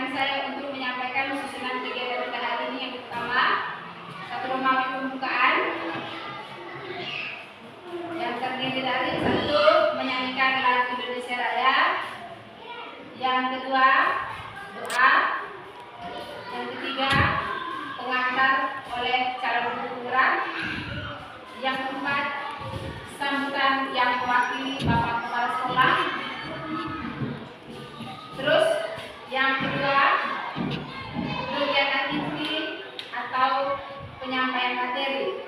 giliran saya untuk menyampaikan susunan kegiatan kita hari ini. Yang pertama, satu Romawi pembukaan yang terdiri dari satu, menyanyikan lagu Indonesia Raya. Yang kedua, doa. Yang ketiga, pengantar oleh calon guru penggerak. Yang keempat, sambutan yang mewakili Bapak Kepala Sekolah. Terus yang kedua, kegiatan inti atau penyampaian materi.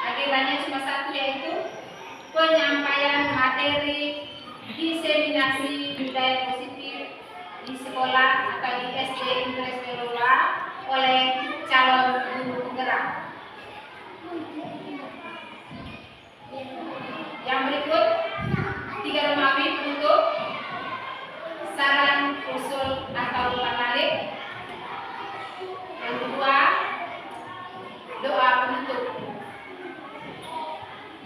Agendanya cuma satu, yaitu penyampaian materi diseminasi budaya positif di sekolah atau di SD Inggris Berola oleh calon guru penggerak. Yang berikut 3 Romawi penutup, saran, usul atau balik. Yang kedua, doa penutup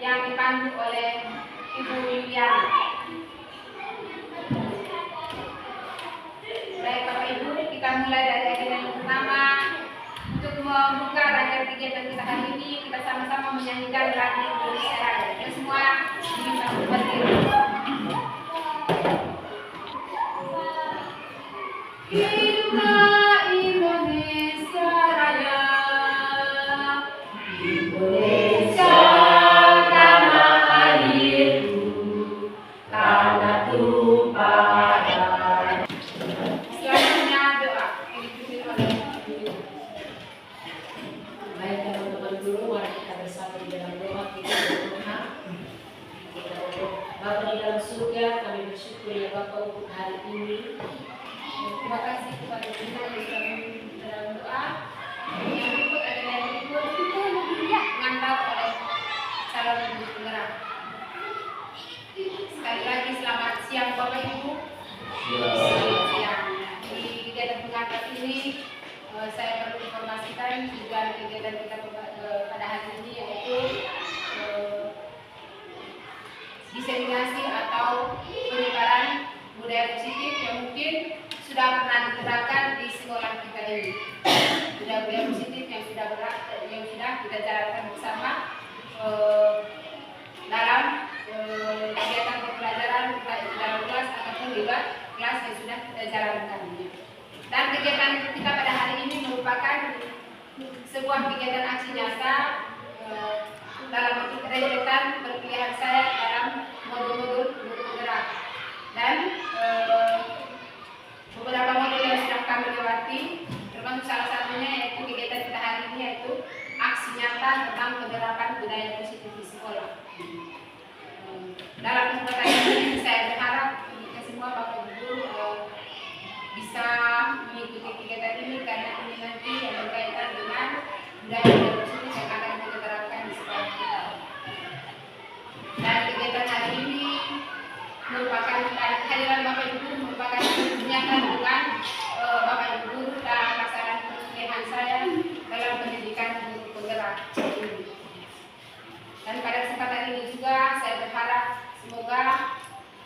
yang dipandu oleh Ibu Yuliana. Baik Bapak Ibu, kita mulai dari agenda yang pertama. Untuk membuka rangkaian kegiatan kita hari ini, kita sama-sama menyanyikan lagu Indonesia Raya. Kita semua diminta untuk berdiri. Hiduplah Indonesia Raya, Indonesia tanah airku, tanah tumpah darah. Selanjutnya doa. Baik teman-teman dulu, mari kita bersama di dalam doa kita berdoa. Bapa di dalam surga, kami bersyukur ya Bapa untuk hari ini. Terima kasih kepada Tuhan yang sudah memimpin dalam doa. Yang berikut adalah yang berikut mengantar oleh calon guru penggerak. Sekali lagi selamat siang Bapak Ibu. Selamat siang. Di kegiatan pengantar ini saya perlu informasikan tujuan kegiatan kita pada hari ini, yaitu diseminasi atau penyebaran budaya positif yang mungkin sudah pernah diterapkan di sekolah kita ini. Budaya positif yang sudah kita jalankan bersama dalam kegiatan pembelajaran kita di dalam kelas ataupun di luar kelas yang sudah kita jalankan. Dan kegiatan kita pada hari ini merupakan sebuah kegiatan aksi nyata dalam bentuk rentetan perpilihan saya dalam modul-modul guru penggerak. Dan beberapa modul yang sudah kami lewati, termasuk salah satunya yaitu kegiatan kita hari ini, yaitu aksi nyata tentang penerapan budaya positif di sekolah. Dalam kesempatan ini saya berharap kita semua Bapak Ibu bisa mengikuti kegiatan ini, karena ini nanti yang berkaitan dengan budaya positif yang akan kita terapkan di sekolah kita. Dan kegiatan hari ini merupakan kehadiran Bapak Ibu merupakan nyata dengan Bapak Ibu guru dalam pelaksanaan pemilihan saya dalam pendidikan guru penggerak ini. Dan pada kesempatan ini juga saya berharap semoga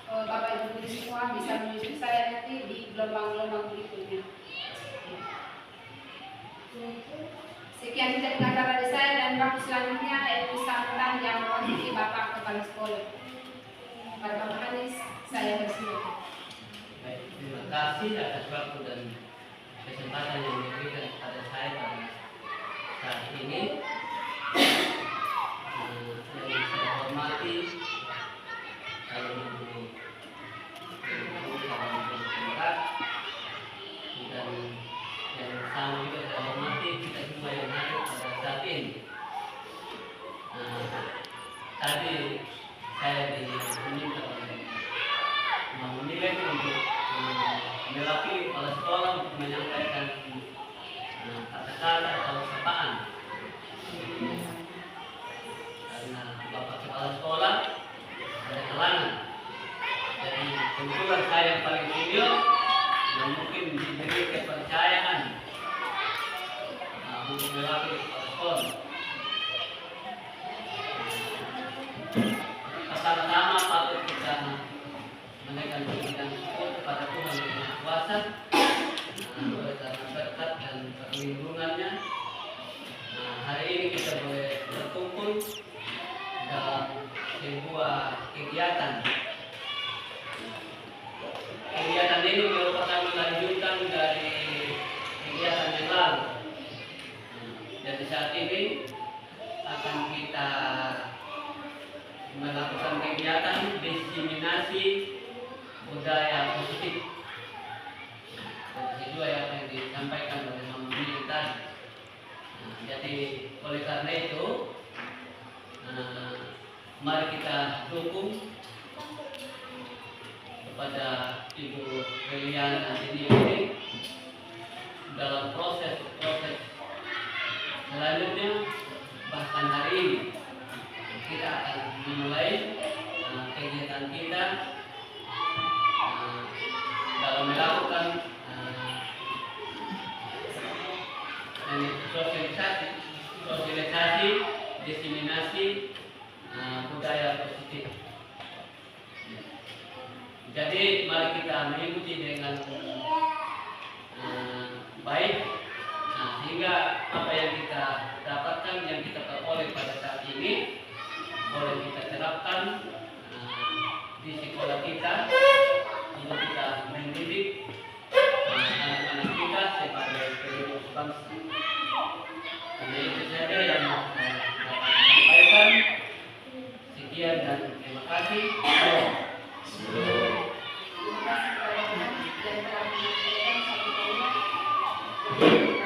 Bapak Ibu guru semua bisa menyusul saya nanti di gelombang-gelombang berikutnya. Sekian saja pengantar dari saya, dan waktu selanjutnya yaitu sambutan yang mewakili Bapak Kepala Sekolah. Pada Bapak Hanis, saya bersilakan. Baik, terima kasih atas waktu dan kesempatan yang diberikan kepada saya pada saat ini. Yang saya hormati calon guru penggerak, dan yang sama juga saya hormati kita semua yang hadir pada saat ini. Tadi saya diminta oleh menilai untuk mewakili kepala sekolah untuk menyampaikan kata-kata atau sapaan, karena Bapak Kepala Sekolah ada halangan. Jadi kebetulan saya yang paling senior yang mungkin diberi kepercayaan untuk mewakili kepala sekolah. Pertama-tama patut kita menaikkan puji dan syukur kepada Tuhan Yang Maha Kuasa kegiatan. Kegiatan ini merupakan lanjutan dari kegiatan yang lalu. Jadi saat ini akan kita melakukan kegiatan diseminasi budaya positif. Sesuai apa yang disampaikan oleh Mama Mimi tadi. Jadi oleh karena itu, mari kita dukung kepada Ibu Liliana ini dalam proses selanjutnya. Bahkan hari ini kita akan memulai kegiatan kita dalam melakukan sosialisasi, diseminasi budaya positif. Jadi mari kita mengikuti dengan baik, sehingga apa yang kita dapatkan, yang kita peroleh pada saat ini boleh kita terapkan di sekolah kita untuk kita mendidik anak-anak kita sebagai penerus bangsa. Jadi itu saja yang dapat saya sampaikan. Sekian dan terima kasih.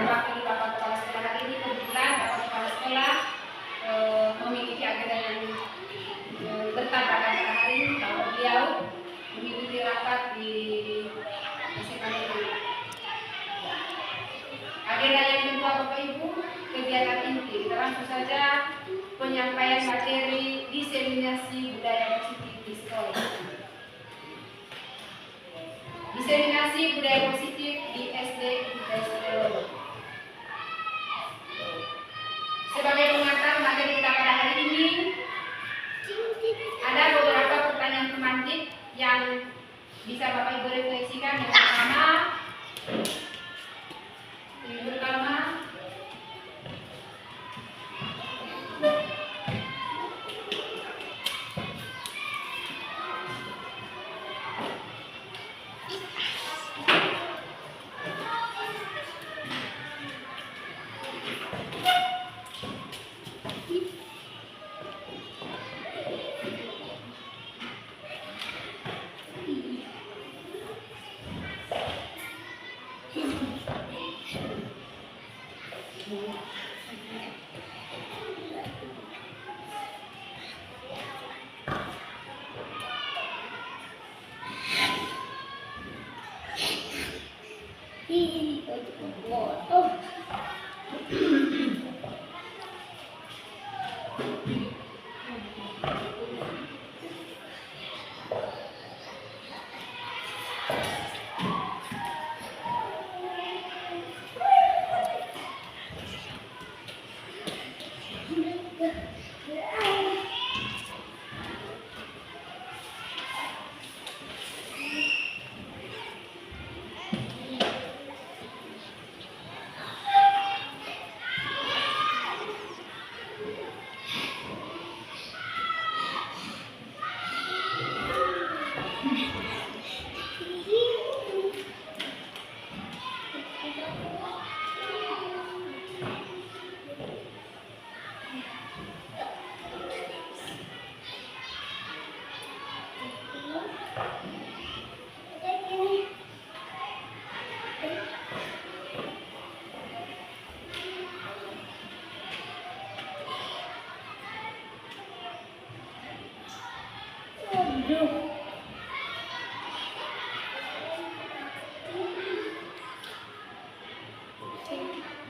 Mewakili Bapak Kepala Sekolah hari ini, kebetulan Bapak Kepala Sekolah memiliki agenda yang bertabrakan pada hari ini, bahwa beliau mengikuti rapat di SMA Negeri. Agenda yang kedua Bapak Ibu, kegiatan inti. Kita langsung saja penyampaian materi diseminasi budaya positif di sekolah. Diseminasi budaya positif di SD Sekolah. Sebagai pengantar materi kita pada hari ini, ada beberapa pertanyaan pemantik yang bisa Bapak Ibu refleksikan. Yang pertama,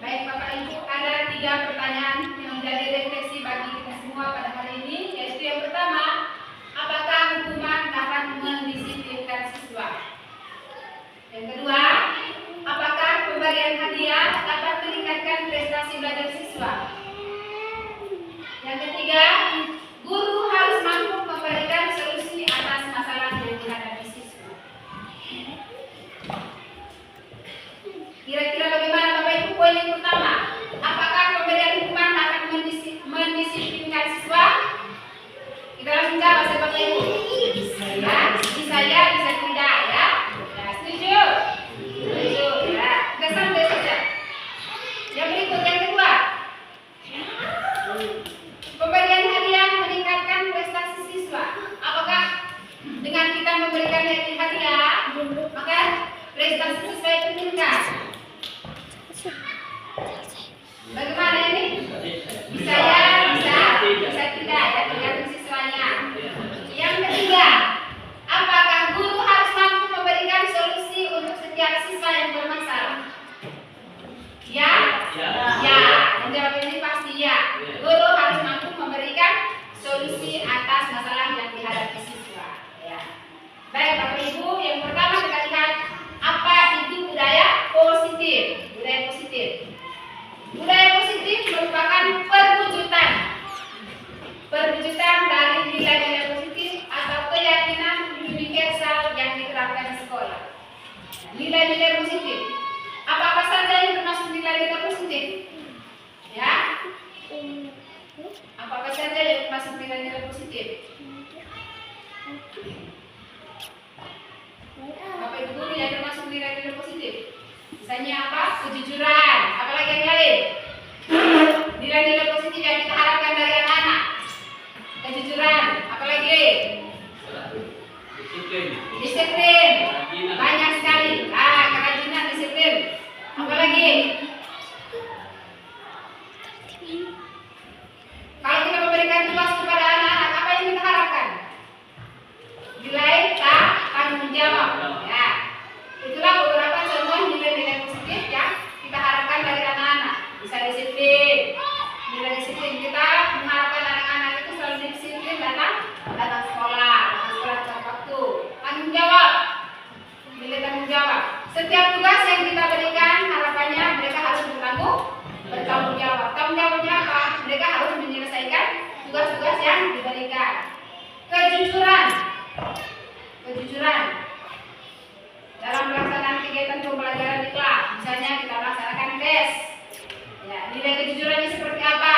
baik Bapak Ibu, ada 3 pertanyaan yang menjadi refleksi bagi kita semua pada hari ini, yaitu yang pertama, apakah hukuman dapat mendisiplinkan siswa? Yang kedua, apakah pemberian hadiah dapat meningkatkan prestasi belajar siswa? Yang ketiga, guru harus mampu memberikan solusi atas masalah yang dihadapi siswa. Kira-kira bagaimana Bapak Ibu? Poin yang pertama, apakah pemberian hukuman Misalnya apa? Kejujuran. Apalagi yang lain? Nilai-nilai positif yang kita harapkan dari anak-anak. Kejujuran. Apalagi? Disiplin. Disiplin. Kerajinan. Banyak sekali. Kerajinan, disiplin. Apalagi? Kalau kita memberikan tugas kepada anak-anak, apa yang kita harapkan? Nilai tanggung jawab. Ya. Itulah beberapa contoh nilai-nilai positif yang kita harapkan dari anak-anak. Bisa disiplin. Nilai disiplin, kita mengharapkan anak-anak itu selalu disiplin datang sekolah tepat waktu. Tanggung jawab. Nilai tanggung jawab. Setiap tugas yang kita berikan, harapannya mereka harus bertanggung jawab. Tanggung jawabnya apa? Mereka harus menyelesaikan tugas-tugas yang diberikan. Kejujuran. Kejujuran. Dalam pelaksanaan kegiatan pembelajaran di kelas, misalnya kita melaksanakan tes. Ya, nilai kejujurannya seperti apa?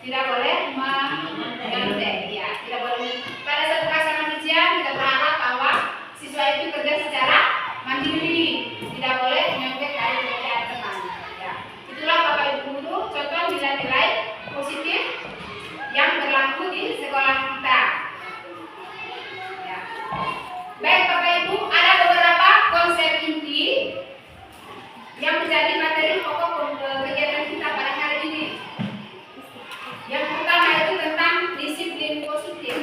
Tidak boleh menggantek. Ya, tidak boleh. Pada saat pelaksanaan ujian, kita berharap bahwa siswa itu kerja secara mandiri. Tidak boleh menyontek dari pekerjaan teman. Ya, itulah Bapak Ibu guru contoh nilai-nilai positif yang berlaku di sekolah kita. Ya. Baik Bapak Ibu, ada beberapa konsep inti yang menjadi materi pokok kegiatan kita pada hari ini. Yang pertama itu tentang disiplin positif.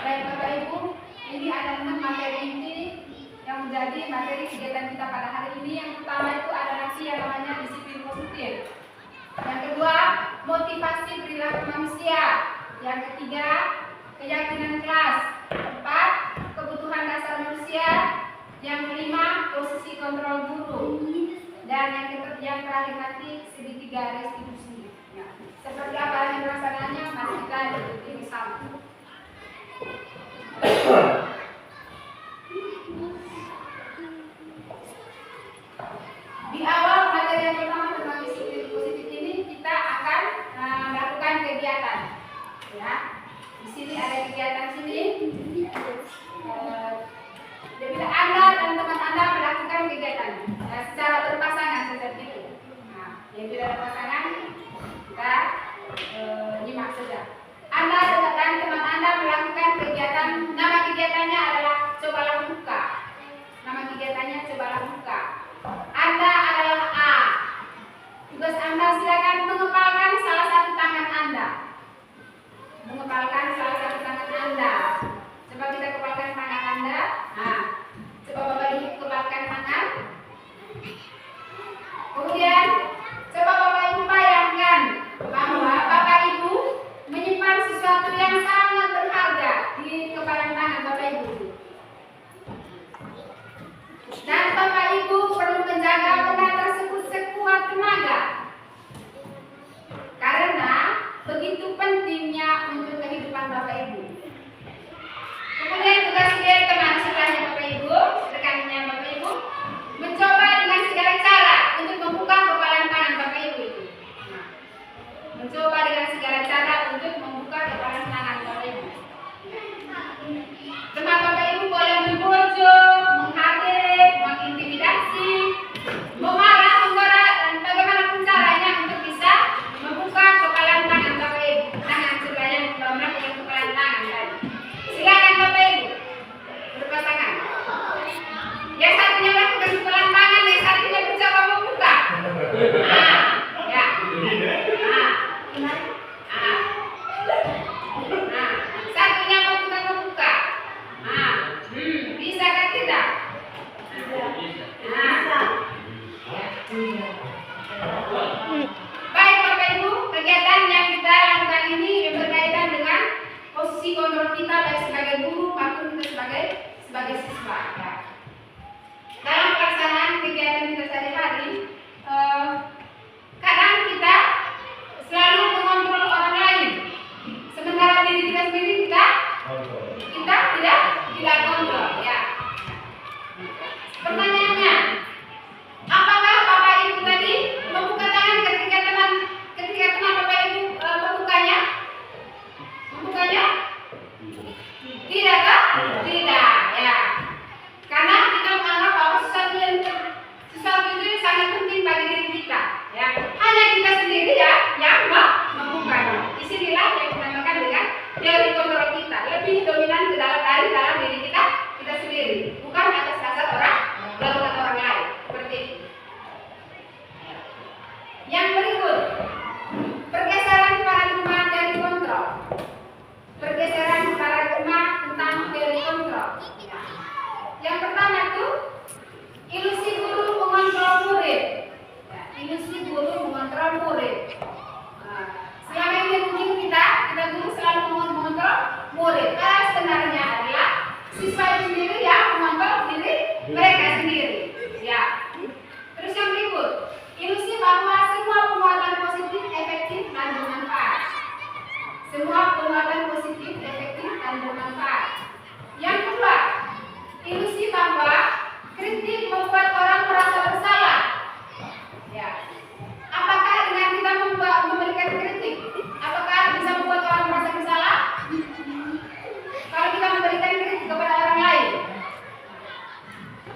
Baik Bapak Ibu, ini ada 6 materi inti yang menjadi materi kegiatan kita pada hari ini. Yang pertama itu ada nanti yang namanya disiplin positif. Yang kedua, motivasi perilaku manusia. Yang ketiga, keyakinan kelas. Keempat, kebutuhan dasar manusia. Yang kelima, posisi kontrol guru. Dan yang terakhir nanti segitiga restitusi. Ya. Seperti apa yang pelaksanaannya, mari kita ikuti bersama. Di awal materi yang pertama tentang disiplin positif ini kita akan melakukan kegiatan. Ya, di sini ada kegiatan sini. Jadi Anda dan teman Anda melakukan kegiatan secara berpasangan seperti itu. Nah, yang tidak ada pasangan kita nyimak saja. Anda dan teman Anda melakukan kegiatan. Nama kegiatannya adalah cobalah buka. Nama kegiatannya cobalah buka. Anda adalah A. Tugas Anda silakan mengepalkan salah satu tangan Anda. Mengepalkan salah satu tangan Anda. Coba kita kepalkan tangan Anda. Nah, coba Bapak Ibu kepalkan tangan. Kemudian coba Bapak Ibu bayangkan bahwa Bapak Ibu menyimpan Tidak, ya. Karena kita menganggap bahwa sesuatu itu sangat penting bagi diri kita, ya. Hanya kita sendiri ya yang membuka. Disinilah yang dinamakan dengan teori kontrol kita, lebih dominan ke dalam diri kita sendiri, bukan atas dasar lakukan orang lain, seperti itu. Yang berikut, pergeseran paradigma teori kontrol. Pergeseran paradigma tentang teori kontrol. Yang pertama itu ilusi guru mengontrol murid. Ilusi guru mengontrol murid. Selama ini mungkin kita guru selalu mengontrol murid. Karena sebenarnya adalah siswa itu sendiri yang mengontrol diri mereka sendiri. Ya. Terus yang berikut, ilusi bahwa semua penguatan positif efektif dan bermanfaat. Semua penguatan positif efektif dan bermanfaat. Yang kedua, ilusi bahwa kritik membuat orang merasa bersalah. Ya. Apakah dengan kita memberikan kritik, apakah bisa membuat orang merasa bersalah? Kalau kita memberikan kritik kepada orang lain,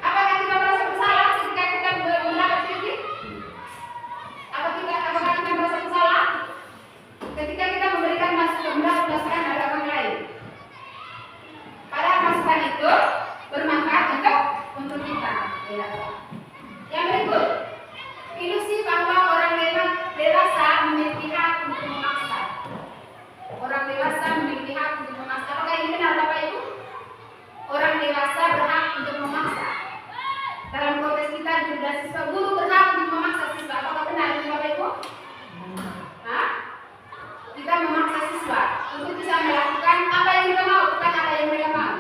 apakah kita merasa bersalah ketika kita mendapat kritik? Apakah kita merasa bersalah ketika kita memberikan masukan dari orang lain? Padahal masukan itu bermanfaat untuk kita. Ya. Yang berikut, ilusi bahwa orang dewasa memiliki hak untuk memaksa. Orang dewasa memiliki hak untuk memaksa. Apakah ini benar Bapak Ibu? Orang dewasa berhak untuk memaksa. Dalam konteks kita juga siswa guru berhak untuk memaksa siswa. Apakah benar ini Bapak Ibu? Hah? Kita memaksa siswa untuk bisa melakukan apa yang kita mau, bukan apa yang mereka mau.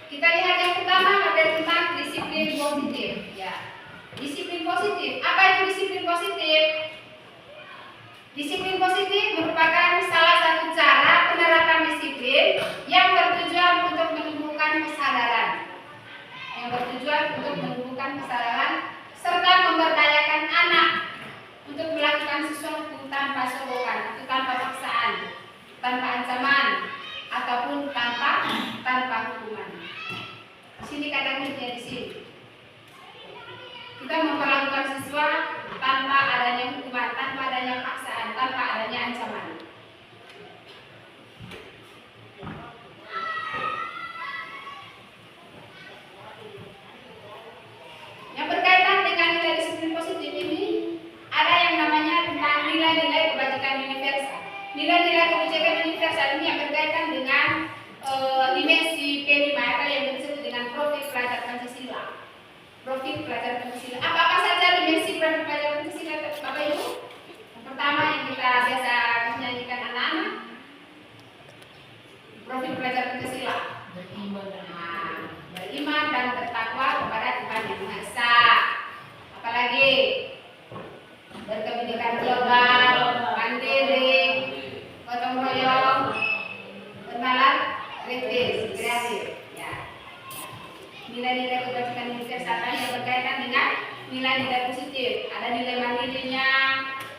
Kita lihat yang pertama ada tentang disiplin positif. Ya, disiplin positif. Apa itu disiplin positif? Disiplin positif merupakan salah satu cara penerapan disiplin yang bertujuan untuk menumbuhkan kesadaran. Serta memberdayakan anak untuk melakukan sesuatu tanpa sogokan, atau tanpa paksaan, tanpa ancaman, ataupun tanpa hukuman. Di sini kata kuncinya di sini. Kita memperlakukan siswa tanpa adanya hukuman, tanpa adanya paksaan, tanpa adanya ancaman. Yang berkaitan dengan nilai disiplin positif ini, ada yang namanya tentang nilai-nilai kebajikan universal. Nilai-nilai kebajikan universal ini yang berkaitan dengan dimensi P5 atau yang disebut dengan profil pelajar Pancasila. Profil pelajar Pancasila. Apa saja dimensi profil pelajar Pancasila, Bapak Ibu? Yang pertama yang kita biasa menyanyikan anak-anak, profil pelajar Pancasila. Beriman dan bertakwa kepada Tuhan Yang Maha Esa. Apalagi berkebinekaan global, mandiri, gotong royong, bernalar, kritis, kreatif. Ya. Nilai-nilai kebajikan universal yang berkaitan dengan nilai-nilai positif. Ada nilai mandirinya,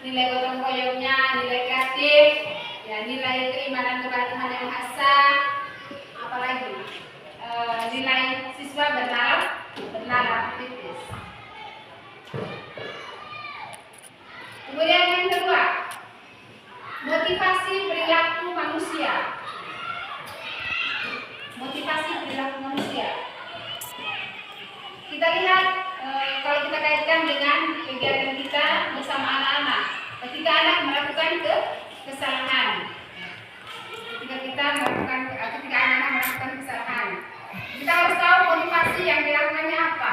nilai gotong royongnya, nilai kreatif, ya, nilai keimanan kepada Tuhan Yang Maha Esa. Apalagi nilai siswa bernalar kritis. Kemudian yang kedua, motivasi perilaku manusia. Motivasi perilaku manusia. Kita lihat kalau kita kaitkan dengan kegiatan kita bersama anak-anak. Ketika anak melakukan kesalahan, ketika anak-anak melakukan kesalahan, kita harus tahu motivasi yang dilakukannya apa.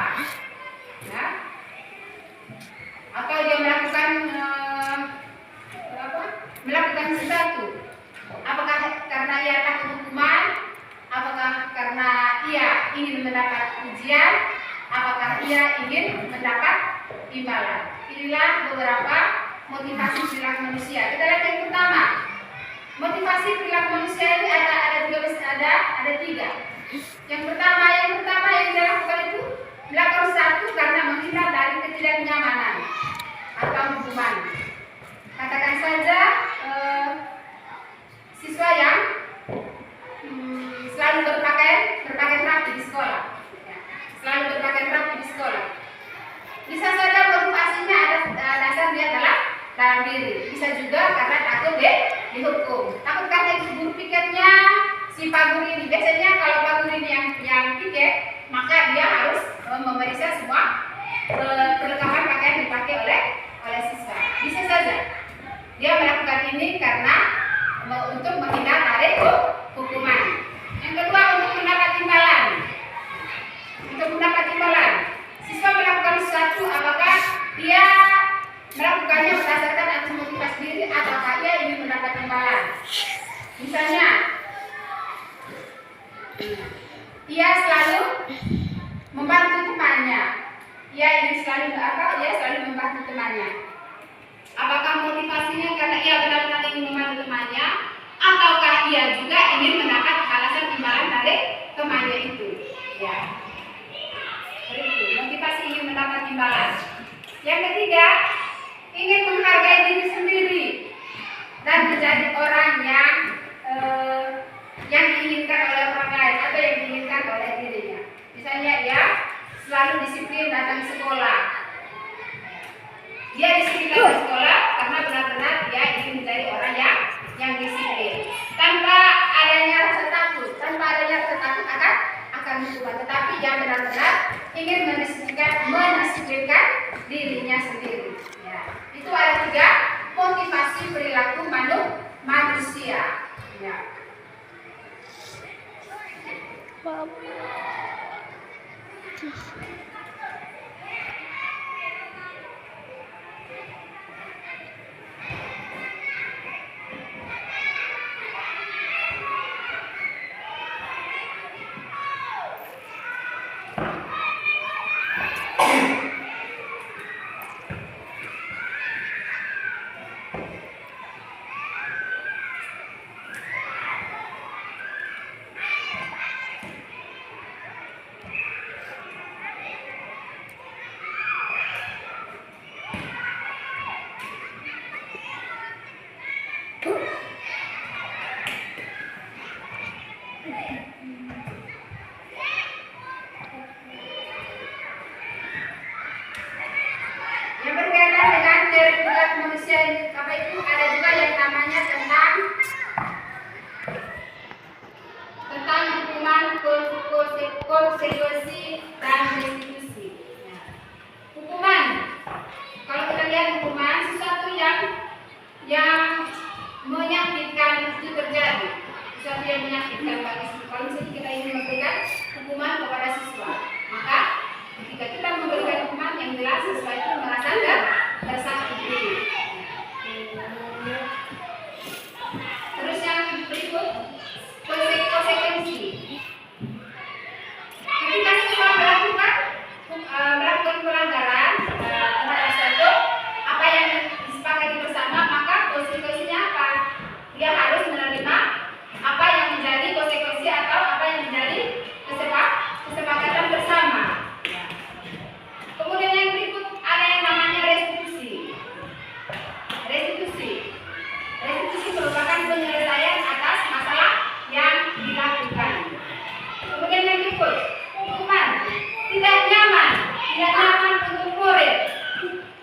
Ya. Atau dia melakukan sesuatu. Apakah karena ia takut hukuman? Apakah karena ia ingin mendapat ujian? Apakah ia ingin mendapat imbalan? Inilah beberapa motivasi perilaku manusia. Kita lihat yang pertama. Motivasi perilaku manusia ini ada tiga. Yang pertama yang dilakukan itu melakukan sesuatu karena menghindar dari ketidaknyamanan atau hukuman. Katakan saja siswa yang selalu berpakaian rapi di sekolah, selalu berpakaian rapi di sekolah. Bisa saja motivasinya ada dasar dia dalam diri. Bisa juga karena takut dihukum. Takut karena itu guru piketnya si Pak Guru ini. Biasanya kalau Pak Guru ini yang piket, maka dia harus memeriksa semua perlengkapan pakaian yang dipakai oleh siswa. Bisa saja dia melakukan ini karena untuk menghindar dari hukuman. Yang kedua, untuk mendapat imbalan. Siswa melakukan sesuatu, apakah dia melakukannya berdasarkan atas motivasi diri ataukah ia ingin mendapat imbalan. Misalnya, ia selalu membantu temannya. Ia selalu membantu temannya. Apakah motivasinya karena ia benar-benar ingin membantu temannya, ataukah ia juga ingin mendapat balasan imbalan dari temannya itu? Ya. Itu motivasi ingin mendapat imbalan. Yang ketiga, ingin menghargai diri sendiri dan menjadi orang yang diinginkan oleh orang lain atau yang diinginkan oleh dirinya. Misalnya ia selalu disiplin datang sekolah. Dia disiplin datang sekolah karena benar-benar dia ingin menjadi orang yang disiplin. Tanpa adanya rasa takut akan hukuman, tetapi dia benar-benar ingin mendisiplinkan dirinya sendiri. Ya. Itu ada tiga motivasi perilaku manusia. Ya. konsekuensi apa itu ada juga yang namanya tentang hukuman, konsekuensi dan restitusi. Nah, hukuman, kalau kita lihat hukuman sesuatu yang menyakitkan itu terjadi, sesuatu yang menyakitkan bagi siswa. Kalau misalnya kita ingin memberikan hukuman kepada siswa, maka ketika kita memberikan hukuman yang jelas siswa itu merasa tersakiti. Terus yang berikut konsekuensi. Ketika siswa melakukan pelanggaran terhadap suatu apa yang disepakati bersama, maka konsekuensinya apa? Dia harus menerima apa yang menjadi konsekuensi atau apa yang menjadi kesepakatan bersama. Kemudian yang berikut ada yang namanya restitusi. Restitusi merupakan penyelesaian atas masalah yang dilakukan. Kemudian yang berikut, hukuman. Tidak nyaman untuk murid.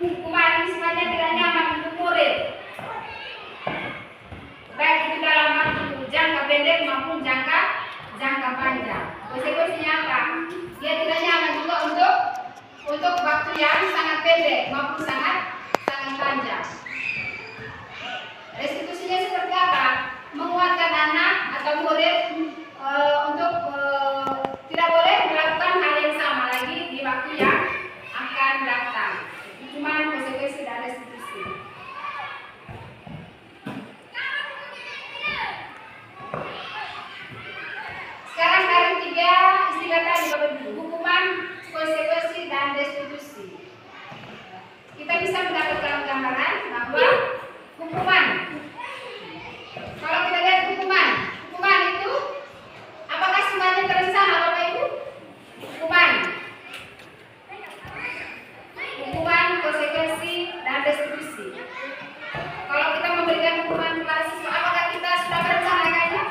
Hukuman ini sifatnya tidak nyaman untuk murid, baik itu dalam waktu jangka pendek maupun jangka panjang. Konsekuensinya apa? Dia tidak nyaman juga untuk waktu yang sangat pendek maupun sangat panjang. Restitusinya seperti apa? Menguatkan anak atau murid untuk tidak boleh melakukan hal yang sama lagi di waktu yang akan datang. Itu cuma konsekuensi dan restitusi. Sekarang dari 3 istilah tadi Bapak Ibu, hukuman, konsekuensi dan restitusi. Kita bisa mendapatkan gambaran bahwa hukuman. Kalau kita lihat hukuman itu apakah semuanya terencana Bapak Ibu? Hukuman, konsekuensi dan restitusi. Kalau kita memberikan hukuman kepada siswa, apakah kita sudah merencanakannya?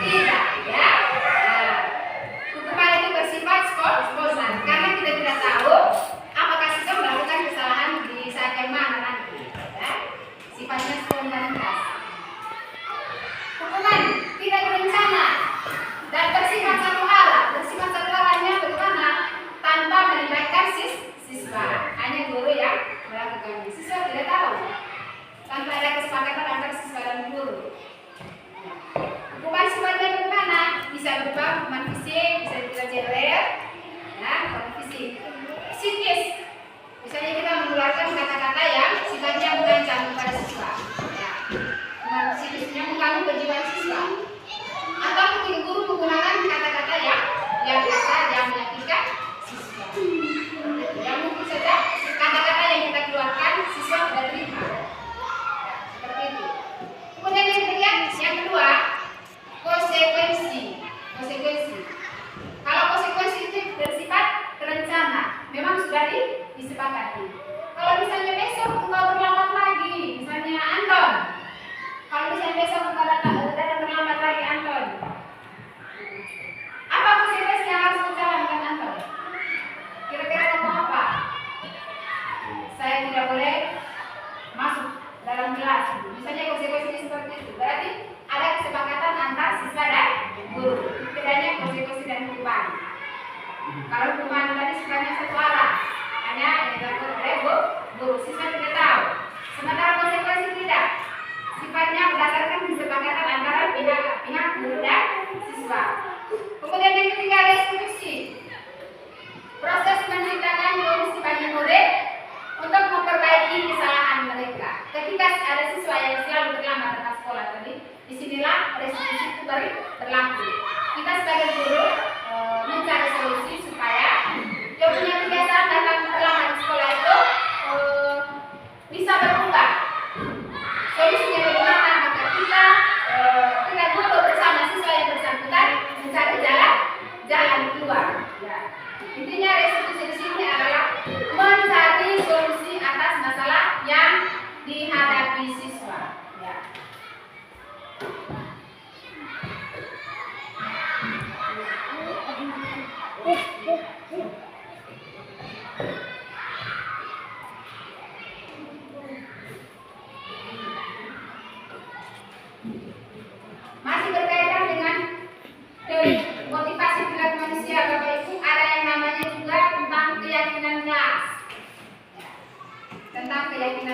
Tidak, ya. Nah, hukuman itu bersifat spontan karena kita tidak tahu apakah siswa melakukan kesalahan di saat yang mana nanti. Ya. Sifatnya spontanitas. Hukuman tidak berencana dan bersifat satu arah. Bersifat satu arahnya bagaimana? Tanpa melibatkan siswa, hanya guru yang melakukannya. Siswa tidak tahu. Tanpa ada kesepakatan antara siswa dan guru. Hukuman sifatnya bagaimana? Bisa berupa hukuman fisik, bisa berupa jeler, ya, hukuman fisik. Psikis, misalnya kita mengeluarkan kata-kata yang sifatnya mengancam kepada siswa. Ya. Hukuman psikisnya mengganggu kejiwaan siswa. Atau mungkin guru menggunakan kata-kata yang kasar, yang menyakitkan siswa. Yang mungkin saja kata-kata yang kita keluarkan siswa tidak terima. Seperti itu. Kemudian yang kedua, konsekuensi. Kalau konsekuensi itu bersifat terencana, memang sudah disepakati. Kalau misalnya besok engkau terlambat lagi, misalnya Anton. Kalau misalnya besok engkau datang terlambat lagi Anton, apa konsekuensi yang harus kita lakukan Anton? Kira-kira kamu apa? Saya tidak boleh masuk dalam kelas. Misalnya konsekuensinya seperti itu. Berarti ada kesepakatan antara siswa dan guru. Bedanya konsekuensi dan hukuman. Kalau hukuman tadi sifatnya satu arah, hanya yang dilakukan oleh guru, siswa tidak tahu. Sementara konsekuensi tidak. Sifatnya berdasarkan kesepakatan antara pihak guru dan siswa. Kemudian yang ketiga, restitusi. Proses menciptakan kondisi bagi murid untuk memperbaiki kesalahan mereka. Ketika ada siswa yang selalu terlambat datang sekolah tadi, disinilah restitusi itu berlaku. Kita sebagai guru mencari solusi supaya yang punya kebiasaan datang terlambat di sekolah itu bisa berubah. Solusinya bagaimana? Maka kita guru bersama siswa yang bersangkutan mencari jalan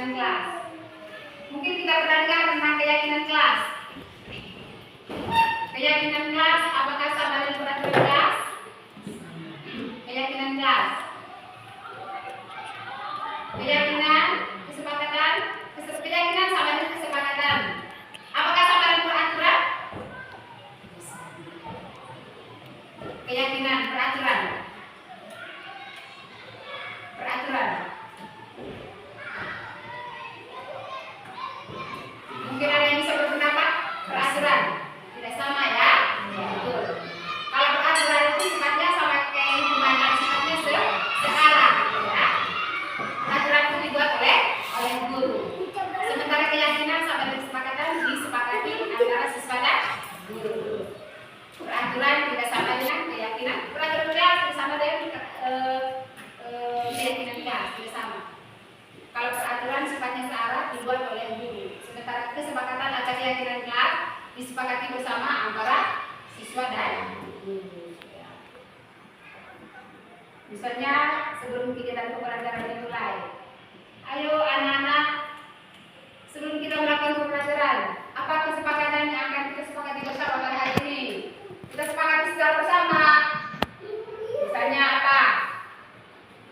keyakinan kelas. Mungkin kita pernah dengar tentang keyakinan kelas. Keyakinan kelas, apakah sama dengan peraturan kelas? Keyakinan kelas. Keyakinan, kesepakatan, keyakinan sama dengan kesepakatan. Apakah sama dengan peraturan? Keyakinan, peraturan. Peraturan. Mungkin ada yang bisa berpendapat peraturan tidak sama ya? Betul. Kalau peraturan itu sifatnya sama kayak lingkungan yang sifatnya searah, ya. Peraturan itu dibuat oleh guru. Sementara keyakinan sama dengan kesepakatan disepakati antara siswa dan guru. Peraturan tidak sama dengan keyakinan. Peraturan tidak sama dengan keyakinan kelas, tidak sama. Kalau peraturan sifatnya searah dibuat oleh guru. Sementara kesepakatan atau keyakinan kelas disepakati bersama antara siswa dan guru. Misalnya sebelum kegiatan pembelajaran dimulai, ayo anak-anak, sebelum kita melakukan pembelajaran, apa kesepakatan yang akan kita sepakati bersama pada hari ini? Kita sepakati secara bersama. Misalnya apa?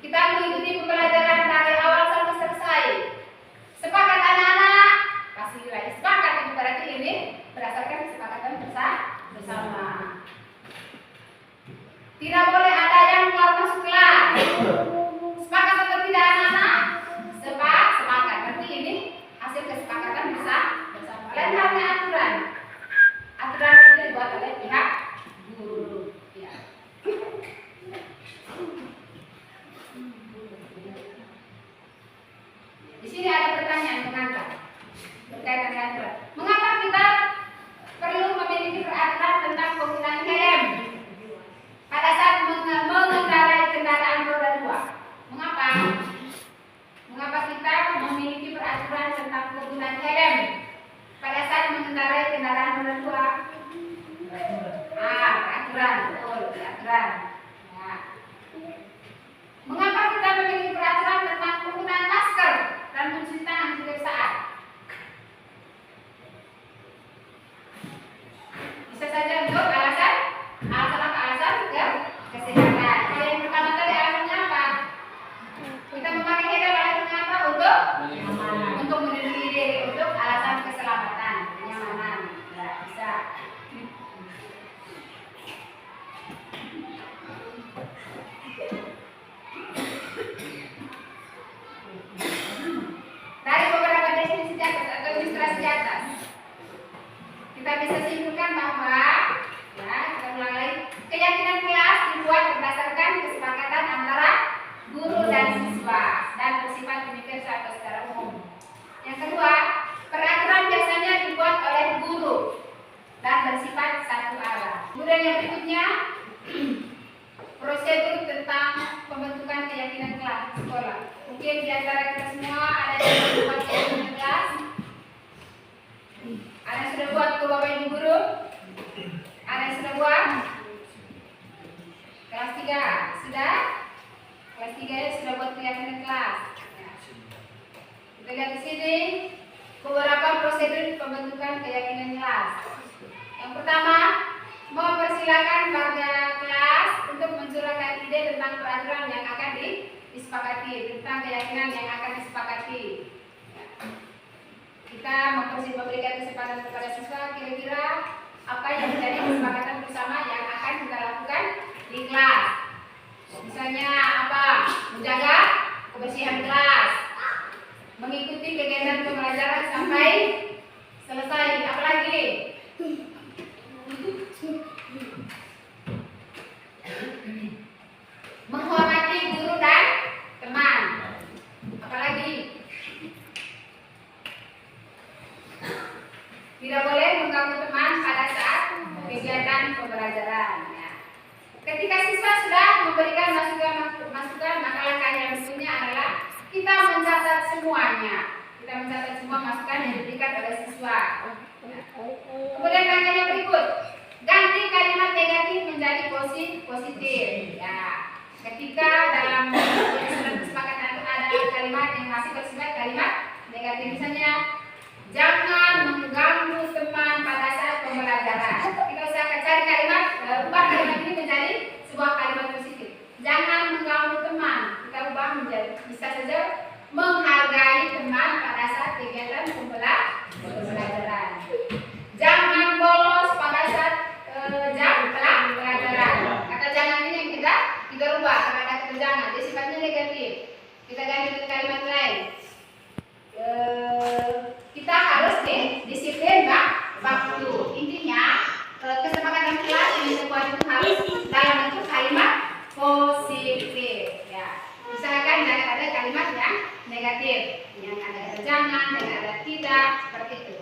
Kita mengikuti pembelajaran dari awal sampai selesai. Sepakat anak-anak? Pasti lagi sepakat, itu berarti ini berdasarkan kesepakatan bersama. Tidak boleh ada yang keluar masuk kelas. Sepakat atau tidak anak-anak? Sepakat. Berarti ini hasil kesepakatan bersama. Lain halnya aturan. Aturan itu dibuat oleh pihak guru. Ya. Di sini ada pertanyaan pengantar berkaitan dengan aturan. Mengapa kita perlu memiliki peraturan tentang penggunaan helm pada saat mengendarai kendaraan roda 2? Mengapa? Mengapa kita memiliki peraturan tentang penggunaan helm pada saat mengendarai kendaraan roda 2? Peraturan, betul, peraturan. Ya. Mengapa kita memiliki peraturan tentang penggunaan masker dan mencuci tangan setiap saat? Bisa saja untuk alasan kesehatan. Yang pertama tadi alasannya apa? Kita memakai helm alasannya apa? Untuk melindungi diri, untuk alasan keselamatan, kenyamanan. Ya, bisa. Dari beberapa definisi di atas atau ilustrasi di atas, kita bisa simpulkan bahwa, ya, kita ulang lagi, keyakinan kelas dibuat berdasarkan kesepakatan antara guru dan siswa dan bersifat universal atau secara umum. Yang kedua, peraturan biasanya dibuat oleh guru dan bersifat satu arah. Kemudian yang berikutnya, prosedur tentang pembentukan keyakinan kelas di sekolah. Mungkin di antara kita semua ada yang membuat keyakinan kelas. Ada yang sudah buat ke Bapak Ibu guru? Ada yang sudah buat? Kelas 3 sudah? Kelas 3 ya sudah buat keyakinan kelas. Ya. Kita lihat di sini beberapa prosedur pembentukan keyakinan kelas. Yang pertama, mempersilakan warga kelas untuk mencurahkan ide tentang peraturan yang akan disepakati, tentang keyakinan yang akan disepakati. Ya. Kita memberikan kesempatan kepada siswa kira-kira apa yang menjadi kesepakatan bersama yang akan kita lakukan di kelas. Misalnya apa? Menjaga kebersihan kelas, mengikuti kegiatan pembelajaran sampai selesai. Apalagi? Menghormati guru dan teman. Apalagi? Tidak boleh mengganggu teman pada saat kegiatan pembelajaran. Ya. Ketika siswa sudah memberikan masukan, maka langkah yang berikutnya adalah kita mencatat semuanya. Kita mencatat semua masukan yang diberikan oleh siswa. Ya. Kemudian langkah yang berikut, ganti kalimat negatif menjadi positif. Ya. Ketika dalam kesepakatan itu ada kalimat yang masih bersifat kalimat Negatif misalnya, jangan mengganggu teman pada saat pembelajaran. Kita usahakan cari kalimat, ubah kalimat ini menjadi sebuah kalimat positif. Jangan mengganggu teman. Kita ubah menjadi bisa saja menghargai teman pada saat kegiatan pembelajaran. Jangan bolos pada saat jam pelajaran. Kata jangan ini yang kita rubah karena ada kata jangan. Jadi sifatnya negatif. Kita ganti dengan kalimat lain. Kita harus disiplin waktu. Intinya kesepakatan kelas yang dibuat itu harus dalam bentuk kalimat positif. Ya. Usahakan jangan ada kalimat yang negatif, yang ada kata jangan, yang ada tidak, seperti itu.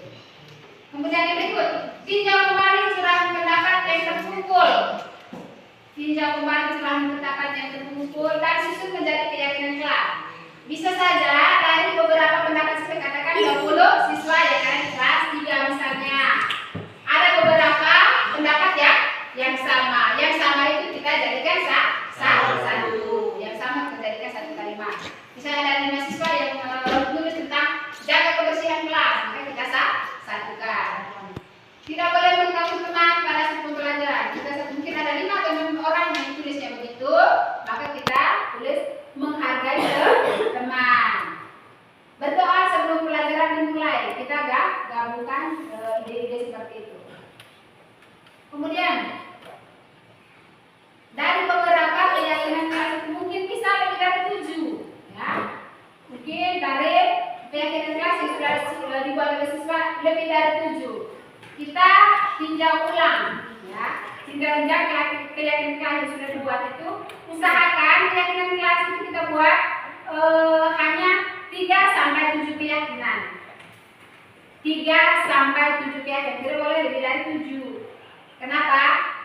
Kemudian yang berikut, tinjau kembali curahan pendapat yang terkumpul. Tinjau kembali curahan pendapat yang terkumpul dan susun menjadi keyakinan kelas. Bisa saja dari beberapa pendapat saya katakan 20 siswa yang ada di kelas 3 misalnya. Ada beberapa pendapat yang sama. Yang sama itu kita jadikan satu. Yang sama kita jadikan satu kalimat. Misalnya ada 5 siswa yang menulis tentang jaga kebersihan kelas, maka kita satukan. Tidak boleh mengganggu teman pada saat pembelajaran. Mungkin ada 5 orang yang tulisnya begitu, maka kita tulis menghargai teman. Berdoa sebelum pelajaran dimulai. Kita gabungkan ide-ide seperti itu. Kemudian dari beberapa keyakinan kelas mungkin bisa lebih dari 7, ya. Mungkin dari keyakinan kelas yang sudah dibuat oleh siswa lebih dari 7. Kita tinjau ulang, ya. Tinjau ulang keyakinan kelas yang sudah dibuat itu. Usahakan keyakinan kelas itu kita buat hanya 3 sampai 7 keyakinan. 3 sampai 7 keyakinan, tidak boleh lebih dari 7. Kenapa?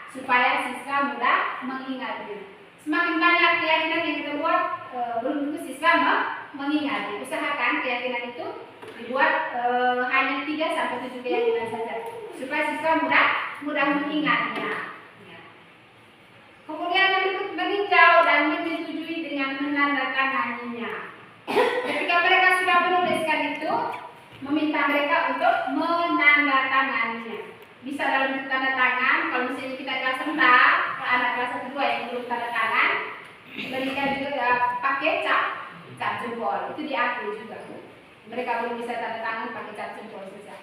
Supaya siswa mudah mengingatnya. Semakin banyak keyakinan yang kita buat, belum tentu siswa mengingat. Usahakan keyakinan itu dibuat hanya 3 sampai 7 keyakinan saja, supaya siswa mudah mengingatnya. Kemudian yang berikut, meninjau dan menyetujui dengan menandatanganinya. Ketika mereka sudah menuliskan itu, meminta mereka untuk menandatanganinya. Bisa dalam bentuk tanda tangan. Kalau misalnya kita kelas rendah, anak kelas 1-2 yang belum tanda tangan, mereka juga pakai cap jempol. Itu diakui juga. Mereka belum bisa tanda tangan pakai cap jempol saja.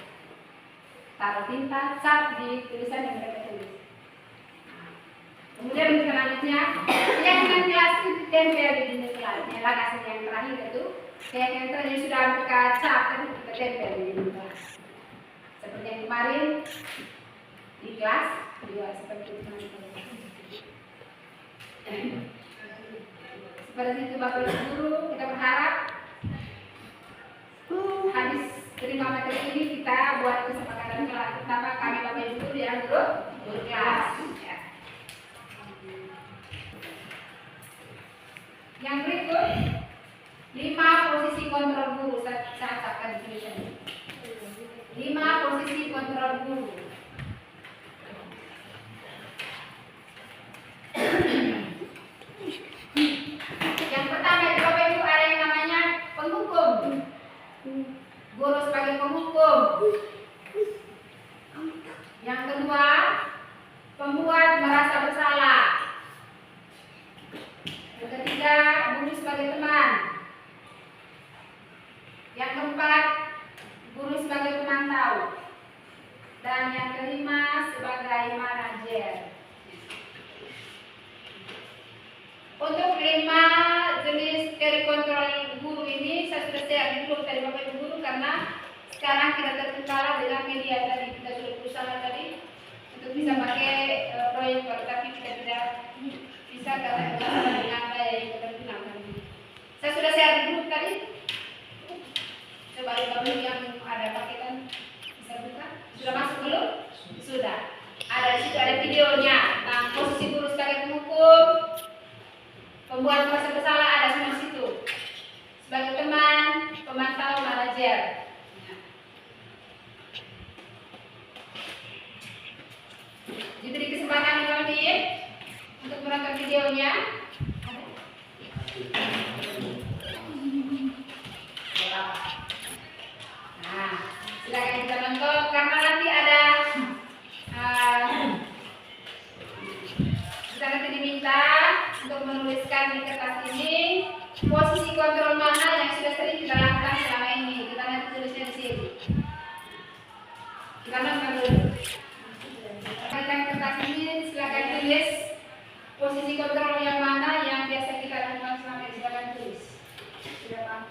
Taruh tinta, cap di tulisan yang mereka tulis. Kemudian selanjutnya, keyakinan kelas itu ditempel di dinding kelas. Ini adalah hasil yang terakhir itu. Keyakinan kelas yang sudah mereka cap itu kita tempel di dinding kelas. Seperti yang kemarin di kelas juga seperti itu. Seperti itu Bapak Ibu Guru, kita berharap habis terima materi ini kita buat kesepakatan kelas. Pertama kami Bapak Ibu Guru yang guru kelas. Yang berikut 5 posisi kontrol guru. Saya catatkan di tulisan. 5 posisi kontrol guru. Yang pertama itu Bapak Ibu ada yang namanya penghukum. Guru sebagai penghukum. Yang kedua, pembuat merasa bersalah. Yang ketiga, guru sebagai teman. Yang keempat, guru sebagai pemantau. Dan yang kelima, sebagai manajer. Untuk 5 jenis teori kontrol guru ini saya sudah share di grup tadi Bapak Ibu Guru, karena sekarang kita terkendala dengan media tadi. Kita sudah berusaha tadi untuk bisa pakai proyektor, tapi kita tidak bisa karena dengan daya yang kita gunakan. Saya sudah share di grup tadi. Coba Bapak Ibu yang ada paketan bisa buka. Sudah masuk belum? Sudah. Ada di situ ada videonya tentang posisi guru sebagai penghukum, pembuat merasa bersalah, ada semua di situ. Sebagai teman, pemantau, manajer. Diberi kesempatan kami untuk menonton videonya. Silakan kita nonton karena nanti ada kita nanti diminta untuk menuliskan di kertas ini posisi kontrol mana yang sudah sering kita lakukan selama ini. Kita nanti tulisnya di sini. Kita nonton dulu. Pakai kertas ini silakan tulis posisi kontrol yang mana yang biasa kita lakukan selama ini. Silakan tulis. Sudah paham?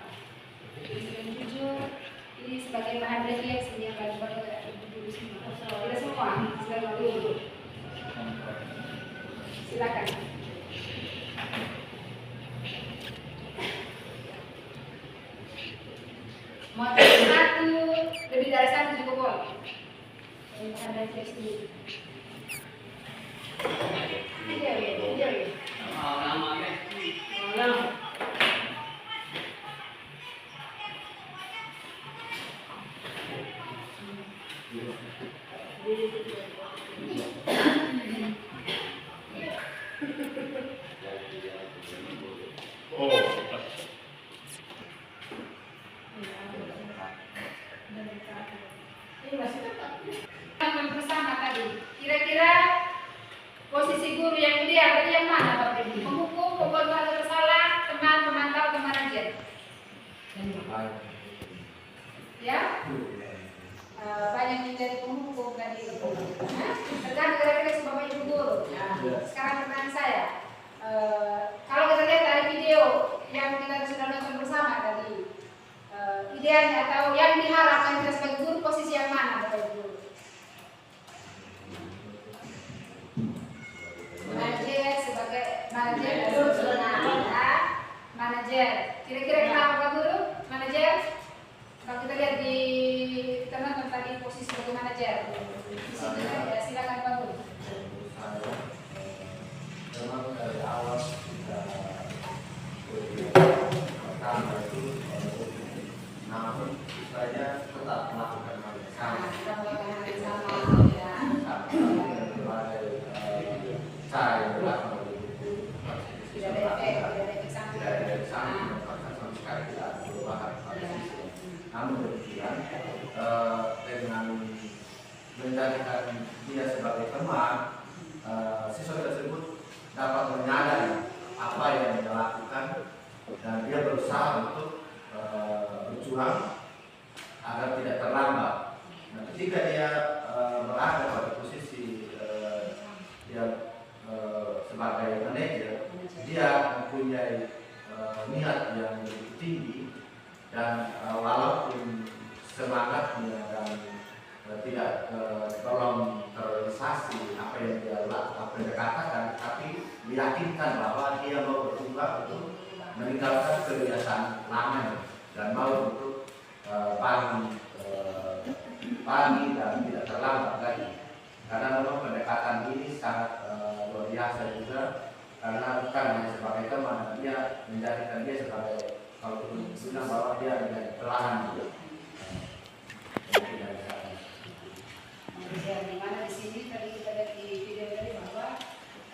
Tuliskan jujur. Ini sebagai bahan refleksi yang baru tulis semua. Tidak semua. Silakan dulu. Silakan. Mau tulis satu, lebih dari satu juga boleh. Bahan refleksi. Iya. Namanya. Bersama tadi, kira-kira posisi guru yang ideal tadi yang mana Bapak Ibu? Menghukum, membuat merasa bersalah, teman, memantau, teman aja. Ya? Banyak menjadi penghukum tadi. Tergantung refleksi Bapak Ibu guru. Sekarang pertanyaan saya, kalau kita lihat dari video yang kita sudah nonton bersama tadi, idealnya atau yang diharapkan kita sebagai guru posisi yang mana Bapak Ibu? Manajer sebagai manajer. Kira-kira kenapa Pak Guru? Manajer? Kalau kita lihat di teman tadi posisi sebagai manajer. Di sini ya, silakan Pak Guru. Memang dari awal kita pertama itu namun saya tetap melakukan hal yang sama. Kita melakukan hal yang sama ya. Cara yang berlaku Tidak ada efek samping. tidak ada efek samping sama sekali tidak ada perubahan. Namun demikian dengan menjadikan dia sebagai teman, siswa tersebut dapat menyadari apa yang dia lakukan dan dia berusaha untuk berjuang agar tidak terlambat. Nah, ketika dia berada pada posisi dia sebagai manajer, dia mempunyai niat yang begitu tinggi dan walaupun semangatnya dan tidak tolong terrealisasi apa yang dia lakukan, apa yang dia katakan, tapi meyakinkan bahwa dia mau berubah untuk meninggalkan kebiasaan lama dan mau untuk pagi dan tidak terlambat lagi. Karena memang pendekatan ini sangat luar biasa juga, karena bukan hanya sebagai teman, dia menjadikan dia sebagai, kalau bilang bahwa dia menjadi pelanggan juga. Di mana di sini tadi kita lihat di video tadi bahwa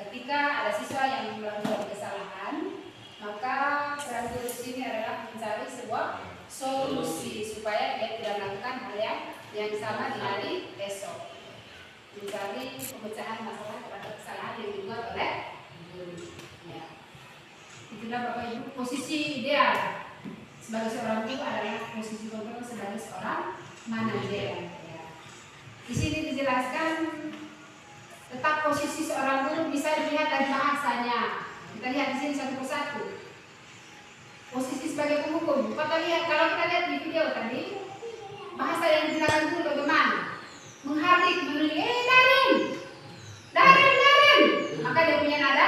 ketika ada siswa yang melakukan kesalahan, maka peran guru di sini adalah mencari sebuah solusi supaya dia tidak melakukan hal yang sama di hari esok. Mencari pemecahan masalah terhadap kesalahan yang dibuat oleh guru. Ya. Itulah Bapak Ibu posisi ideal sebagai seorang guru adalah posisi kontrol sebagai seorang manajer. Ya. Di sini dijelaskan tetap posisi seorang guru bisa dilihat dari bahasanya. Kita lihat di sini satu persatu. Posisi sebagai penghukum. Kita lihat kalau kita lihat di video tadi bahasa yang digunakan guru bagaimana? Menghardik, menunjuk, Darin. Maka dia punya nada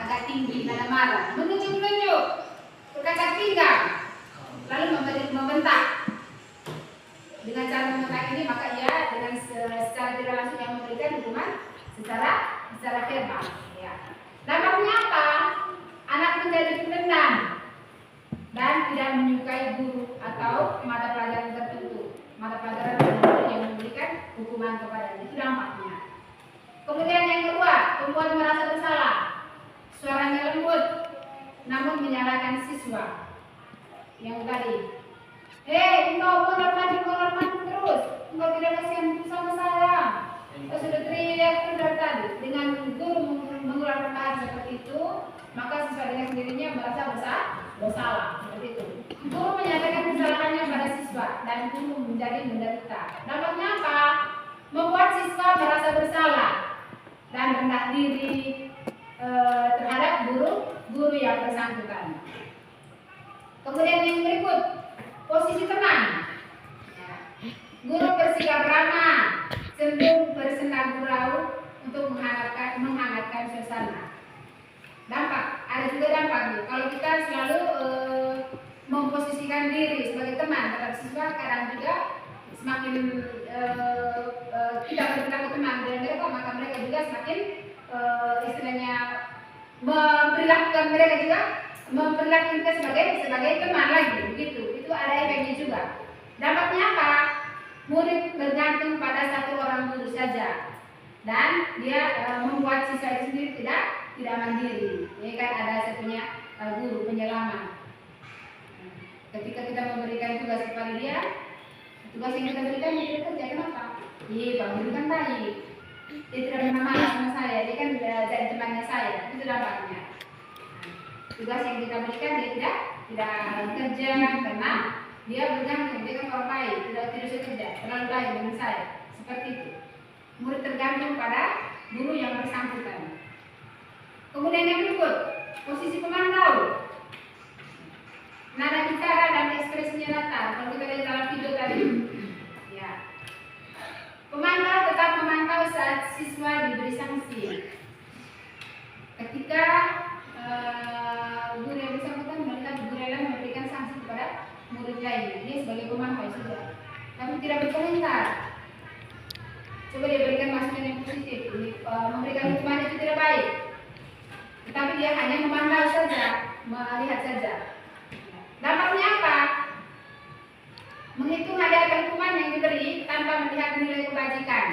agak tinggi, nada marah. Menunjuk, berkacang pinggang, lalu membentak. Dengan cara membentak ini maka ia dengan secara tidak langsung yang memberikan hukuman secara verbal. Ya. Dampaknya apa? Anak menjadi pendendam dan tidak menyukai guru atau mata pelajaran tertentu. Mata pelajaran yang memberikan hukuman kepadanya, itu dampaknya. Kemudian yang kedua, membuat merasa bersalah. Suaranya lembut, namun menyalahkan siswa. Yang tadi, Hei, engkau menghormati terus. Engkau tidak kasihan sama saya. Kau sudah teriak dari tadi. Dengan guru mengeluarkan bahasa seperti itu, maka siswa dengan sendirinya merasa bersalah. Seperti itu. Guru menyatakan kesalahannya pada siswa dan guru menjadi menderita. Dampaknya apa? Membuat siswa merasa bersalah dan rendah diri terhadap guru yang bersangkutan. Kemudian yang berikut, posisi teman. Guru bersikap ramah, cenderung bersenda gurau untuk menghangatkan suasana. Dampak, ada juga dampak nih. Kalau kita selalu memposisikan diri sebagai teman terhadap siswa, kadang juga semakin kita berperilaku teman dengan mereka, maka mereka juga semakin istilahnya memperlakukan mereka juga memperlakukan kita sebagai teman lagi, begitu. Itu ada efeknya juga. Dampaknya apa? Murid bergantung pada satu orang guru saja, dan dia membuat siswa itu sendiri tidak mandiri. Ini kan ada satunya guru penyelamat. Ketika kita memberikan tugas kepada dia, tugas yang kita berikan dia kerja. Kenapa? Iya, Pak Guru kan baik. Dia tidak pernah marah sama saya. Dia kan jadi temannya saya. Itu dampaknya. Tugas yang kita berikan dia tidak kerja karena dia bergantung. Dia kan orang baik, tidak bisa kerja, terlalu baik dengan saya. Seperti itu. Murid tergantung pada guru yang bersangkutan. Kemudian yang berikut, posisi pemantau. Nada bicara dan ekspresinya datar. Kalau kita lihat dalam video tadi, ya. Pemantau tetap memantau saat siswa diberi sanksi. Ketika guru yang bersangkutan melihat guru lain memberikan sanksi kepada murid lainnya, dia sebagai pemantau saja, tapi tidak berkomentar. Coba dia berikan masukan yang positif, memberikan hukuman itu tidak baik, tetapi dia hanya memantau saja, melihat saja. Dampaknya apa? Menghitung hadiah hukuman yang diberi tanpa melihat nilai kebajikan.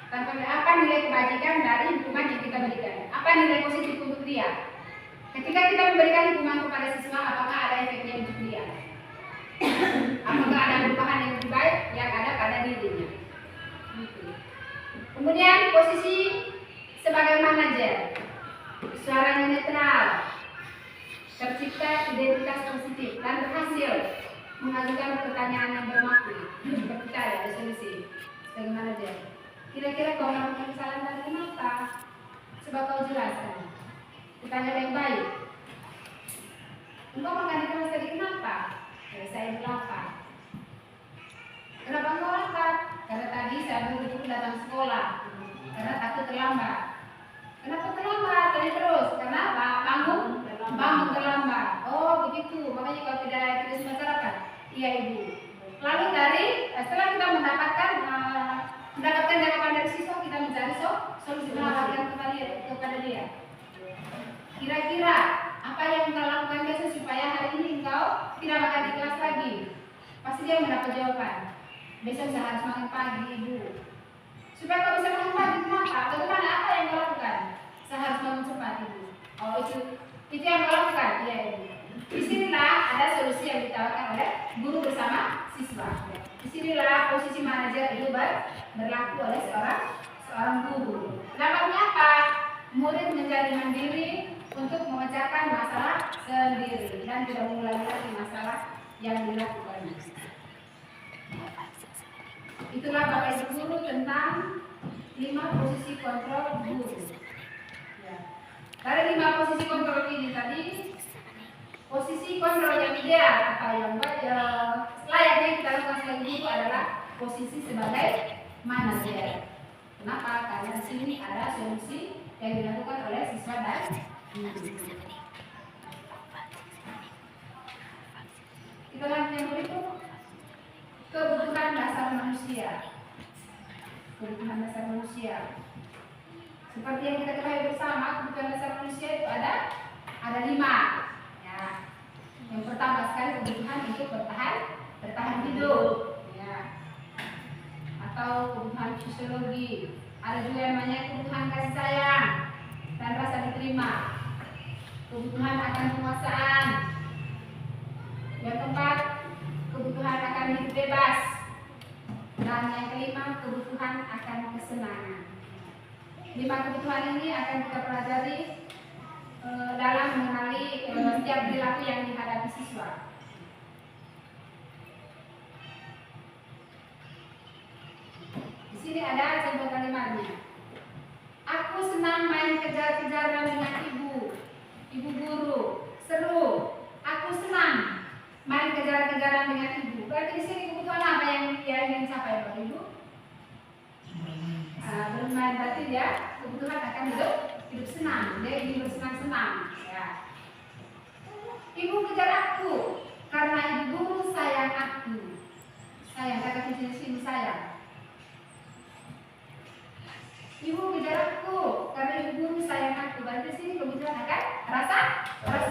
Tanpa apa nilai kebajikan dari hukuman yang kita berikan? Apa nilai positif untuk dia? Ketika kita memberikan hukuman kepada siswa, apakah ada efeknya untuk dia? Apakah ada perubahan yang lebih baik yang ada pada dirinya? Kemudian posisi sebagai manajer, suaranya netral, tercipta identitas positif dan berhasil mengajukan pertanyaan yang bermakna, berpercaya ada solusi sebagai manajer. Kira-kira kau melakukan kesalahan tadi kenapa? Coba kau jelaskan. Pertanyaan yang baik. Engkau makan di kelas tadi kenapa? Ya, saya berlapar. Kenapa engkau lapar? Karena tadi saya buru-buru datang sekolah. Karena takut terlambat. Kenapa terlambat? Tadi terus. Kenapa? Bangun terlambat. Oh begitu. Makanya kau tidak masyarakat. Iya ibu. Lalu setelah kita mendapatkan jawaban dari siswa, kita mencari solusi penawaran kepada dia. Kira-kira apa yang engkau lakukan biasa supaya hari ini engkau tidak makan di kelas lagi? Pasti dia mendapat jawaban. Besok saya harus makan pagi ibu. Supaya kau bisa makan pagi, kenapa? Bagaimana apa yang kau lakukan? Saya harus bangun cepat ibu. Oh itu yang kau lakukan, iya ibu. Disinilah ada solusi yang ditawarkan oleh guru bersama siswa. Disinilah posisi manajer itu berlaku oleh seorang guru. Dampaknya apa? Murid menjadi mandiri untuk memecahkan masalah sendiri dan tidak mengulangi lagi masalah yang dilakukannya. Itulah Bapak Ibu guru tentang 5 posisi kontrol guru. Ya. Dari 5 posisi kontrol ini tadi, posisi kontrol yang ideal atau yang layaknya kita lakukan sebagai guru adalah posisi sebagai manajer. Kenapa? Karena di sini ada solusi yang dilakukan oleh siswa dan guru. Kita lanjut yang berikut. Kebutuhan dasar manusia. Kebutuhan dasar manusia. Seperti yang kita ketahui bersama, kebutuhan dasar manusia itu ada 5. Ya. Yang pertama sekali kebutuhan untuk bertahan hidup. Ya. Atau kebutuhan fisiologi. Ada juga yang namanya kebutuhan kasih sayang dan rasa diterima. Kebutuhan akan penguasaan. Yang keempat, kebutuhan kebutuhan akan hidup bebas. Dan yang kelima, kebutuhan akan kesenangan. 5 kebutuhan ini akan kita pelajari dalam mengenali setiap perilaku yang dihadapi siswa. Di sini ada contoh kalimatnya. Aku senang main kejar-kejaran dengan ibu guru. Seru. Aku senang main kejar-kejaran dengan ibu. Berarti di sini kebutuhan apa yang dia ingin capai, Bapak Ibu? Bermain, berarti dia kebutuhan akan hidup senang. Dia ingin bersenang-senang. Ya. Ibu kejar aku karena ibu guru sayang aku. Sayang, kata kunci di sini sayang. Ibu kejar aku karena ibu guru sayang aku. Berarti di sini kebutuhan akan rasa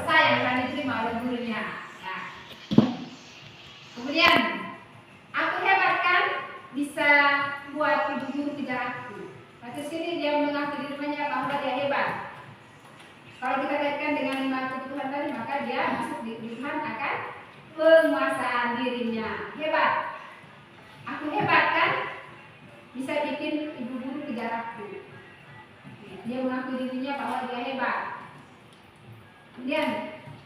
sayang yang diterima oleh gurunya. Ya. Kemudian, aku hebat kan bisa buat ibu guru kejar aku. Berarti di sini dia mengakui dirinya bahwa dia hebat. Kalau kita kaitkan dengan 5 kebutuhan tadi, maka dia masuk di kebutuhan akan penguasaan dirinya. Hebat. Aku hebat kan bisa bikin ibu guru kejar aku. Dia mengakui dirinya bahwa dia hebat. Kemudian,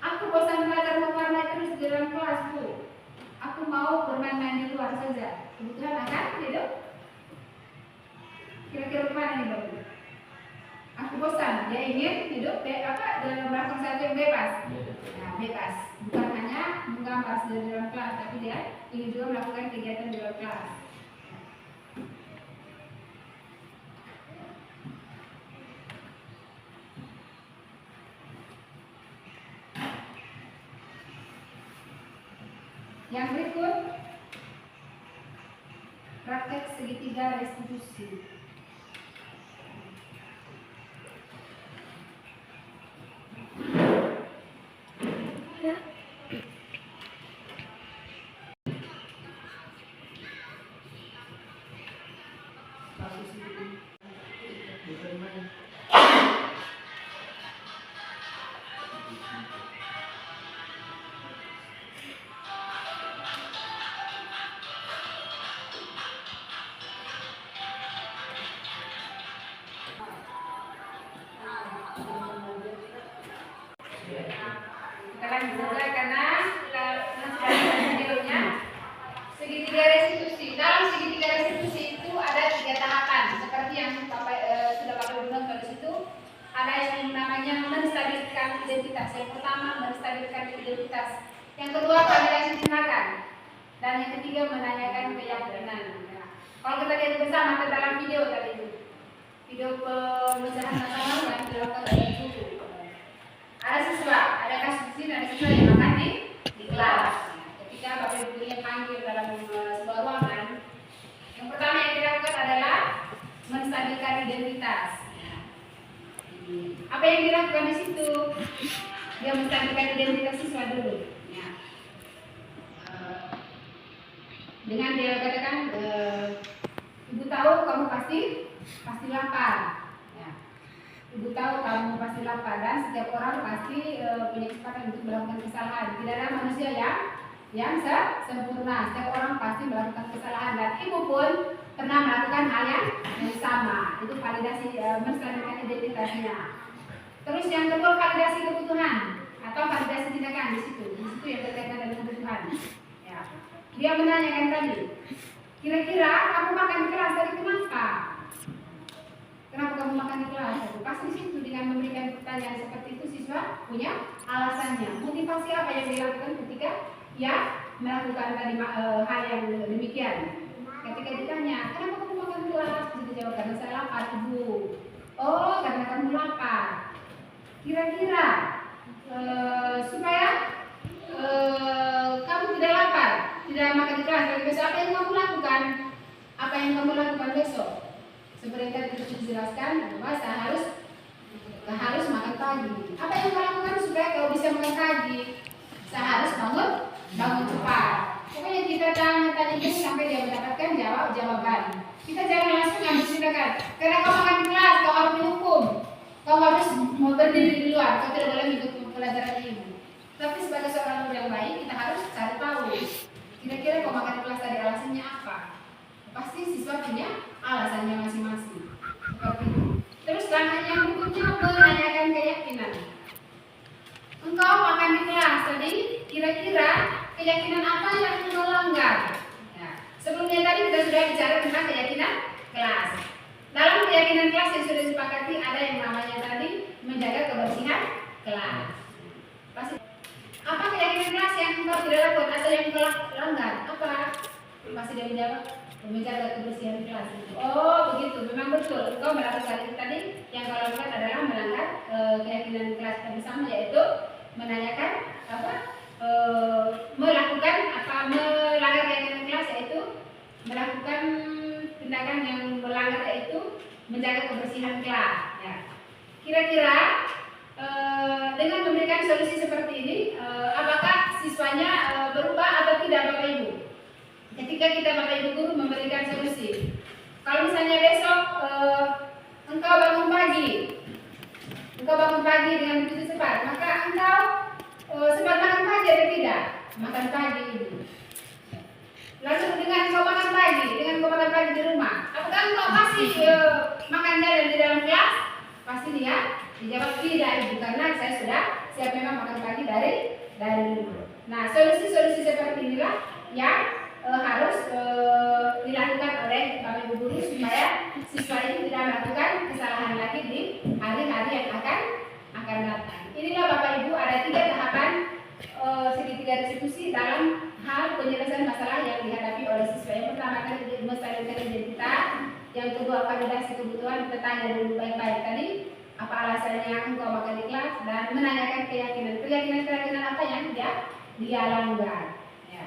aku bosan belajar mewarnai terus di dalam kelas, Bu. Aku mau bermain-main di luar saja. Kebutuhan akan hidup. Kira-kira kemana nih, Bapak? Aku bosan. Dia ingin hidup dalam melakukan sesuatu yang bebas. Nah, bebas. Bukan hanya menggambar di dalam kelas, tapi dia ingin juga melakukan kegiatan di luar kelas. Yang berikut, praktek segitiga restitusi. Kita lanjut saja karena kita sudah ada videonya. Segitiga restitusi. Dalam segitiga restitusi itu ada 3 tahapan seperti yang sudah Bapak bilang di situ. Ada yang namanya menstabilkan identitas. Yang pertama menstabilkan identitas. Yang kedua validasi tindakan. Dan yang ketiga menanyakan keyakinan. Nah, kalau kita lihat bersama dalam video tadi itu, video pemecahan nasional yang dilakukan oleh buku. Ada siswa, ada kasus di sini, ada siswa yang makan di kelas. Ketika Bapak Ibu guru yang panggil dalam sebuah ruangan, yang pertama yang dilakukan adalah menstabilkan identitas. Apa yang dilakukan di situ? Dia menstabilkan identitas siswa dulu. Ya. Dengan dia katakan, ibu tahu kamu pasti lapar. Ibu tahu kamu pasti lapar dan setiap orang pasti punya kesempatan untuk melakukan kesalahan. Tidak ada manusia yang sempurna. Setiap orang pasti melakukan kesalahan dan ibu pun pernah melakukan hal yang sama. Itu validasi menstabilkan identitasnya. Terus yang kedua validasi kebutuhan atau validasi tindakan di situ. Di situ yang berkaitan dengan kebutuhan. Ya. Dia menanyakan tadi, kira-kira kamu makan di kelas tadi kenapa? Kenapa kamu makan di kelas? Pasti di situ dengan memberikan pertanyaan seperti itu siswa punya alasannya. Motivasi apa yang dilakukan ketika ia melakukan tadi hal yang demikian? Ketika ditanya, kenapa kamu makan di kelas? Dia jawab, karena saya lapar, Ibu. Oh, karena kamu lapar. Kira-kira supaya kamu tidak lapar, tidak makan di kelas, lalu besok apa yang kamu lakukan? Apa yang kamu lakukan besok? Seperti tadi kita dijelaskan bahwa saya harus makan pagi. Apa yang kau lakukan supaya kau bisa makan pagi? Saya harus bangun cepat. Pokoknya kita tanya terus sampai dia mendapatkan jawaban. Kita jangan langsung ambil tindakan. Karena kau makan di kelas, kau harus dihukum. Kau harus mau berdiri di luar. Kau tidak boleh mengikuti pelajaran ibu. Tapi sebagai seorang guru yang baik, kita harus cari tahu. Kira-kira kau makan di kelas tadi alasannya apa? Pasti siswa punya alasannya masing-masing. Seperti itu. Terus langkah yang berikutnya menanyakan keyakinan. Engkau makan di kelas tadi, kira-kira keyakinan apa yang engkau langgar? Ya. Sebelumnya tadi kita sudah bicara tentang keyakinan kelas. Dalam keyakinan kelas yang sudah disepakati ada yang namanya tadi menjaga kebersihan kelas. Pasti apa keyakinan kelas yang engkau tidak lakukan atau yang engkau langgar? Apa? Pasti dia menjawab menjaga kebersihan kelas. Oh begitu, memang betul. Engkau melakukan itu tadi yang kau lakukan adalah melanggar keyakinan kelas kita bersama, yaitu menanyakan apa? Melakukan apa? Melanggar keyakinan kelas, yaitu melakukan tindakan yang melanggar, yaitu menjaga kebersihan kelas. Ya. Kira-kira dengan memberikan solusi seperti ini, apakah siswanya berubah atau tidak, Bapak Ibu? Ketika kita Bapak Ibu guru memberikan solusi, kalau misalnya besok engkau bangun pagi dengan begitu cepat, maka engkau sempat makan pagi atau tidak? Makan pagi ini. Lalu dengan kau makan pagi di rumah, apakah engkau masih makan jalan di dalam kelas? Pasti dia dijawab tidak, Ibu, karena saya sudah siap memang makan pagi dari rumah. Nah, solusi-solusi seperti inilah yang harus dilakukan oleh Bapak Ibu guru supaya siswa ini tidak melakukan kesalahan lagi di hari-hari yang akan datang. Inilah Bapak Ibu, ada 3 tahapan segitiga diskusi dalam hal penyelesaian masalah yang dihadapi oleh siswa. Yang pertama tadi melestarikan identitas, yang kedua validasi kebutuhan, kita tanya dulu baik-baik tadi apa alasannya engkau makan di kelas, dan menanyakan keyakinan apa yang dia langgar. Ya.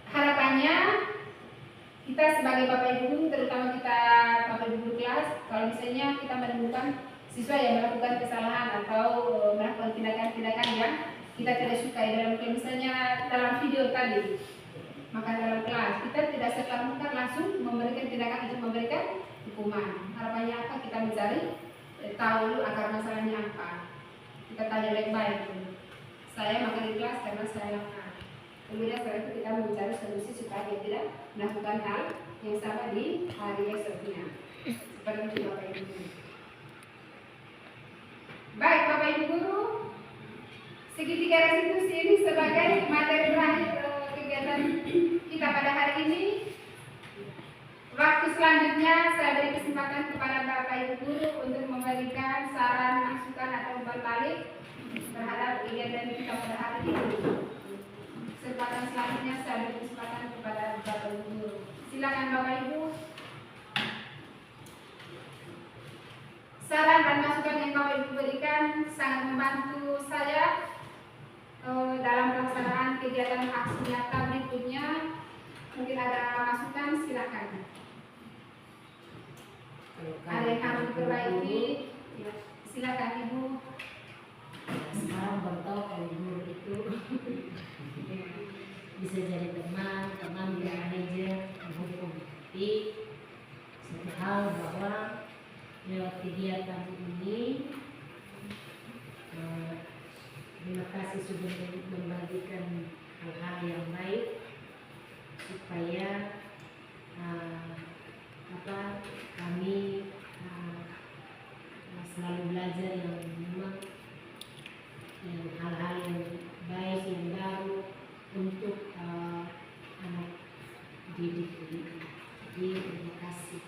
Harapannya kita sebagai Bapak Ibu guru, terutama kita Bapak Ibu guru kelas, kalau misalnya kita menemukan siswa yang melakukan kesalahan atau melakukan tindakan-tindakan yang kita tidak sukai dalam misalnya dalam video tadi makan dalam kelas, kita tidak serta-merta langsung memberikan tindakan untuk memberikan hukuman. Harapannya apa? Kita mencari tahu dulu akar masalahnya apa. Kita tanya baik-baik. Saya makan di kelas karena saya lapar. Kemudian setelah itu kita mencari solusi supaya dia tidak melakukan hal yang sama di hari esoknya. Seperti itu Bapak Ibu guru. Baik Bapak Ibu guru, segitiga restitusi ini sebagai materi terakhir kegiatan kita pada hari ini. Waktu selanjutnya saya beri kesempatan kepada Bapak Ibu guru untuk memberikan saran, masukan atau umpan balik terhadap kegiatan kita pada hari ini. Kesempatan selanjutnya saya beri kesempatan kepada Bapak Ibu guru. Silakan Bapak Ibu. Saran dan masukan yang Bapak Ibu berikan sangat membantu saya dalam pelaksanaan kegiatan aksi nyata berikutnya. Mungkin ada masukan, silakan. Ada yang harus diperbaiki, ya, silakan Ibu. Sekarang baru tahu kalau guru itu bisa jadi teman dan manajer untuk membukti satu hal bahwa lewat kegiatan ini terima kasih sudah membagikan hal-hal yang baik supaya kami selalu belajar yang memang hal-hal yang baik yang baru untuk anak didik ini. Jadi terima kasih,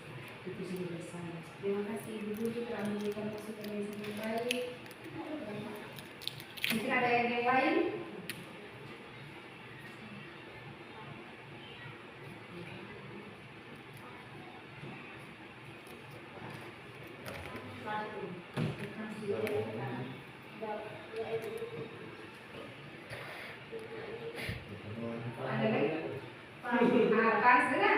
itu sudah bersama. Terima kasih Ibu guru telah memberikan masukan yang sangat baik. Mungkin ada yang lain? Ada lagi? Apa sudah?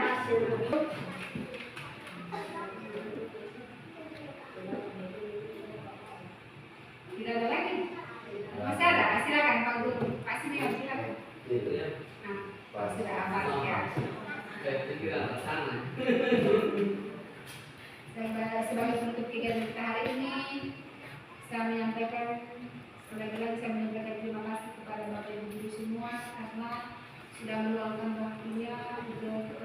Tidak ada lagi? Masih ada? Silakan Pak Guru. Pak Simeon, silakan. Itu ya. Nah, sudah hafal ya. Saya pikir ada sana. Sebagai penutup kegiatan kita hari ini, saya menyampaikan sekali lagi saya menyampaikan terima kasih kepada Bapak Ibu guru semua semua karena sudah meluangkan waktunya untuk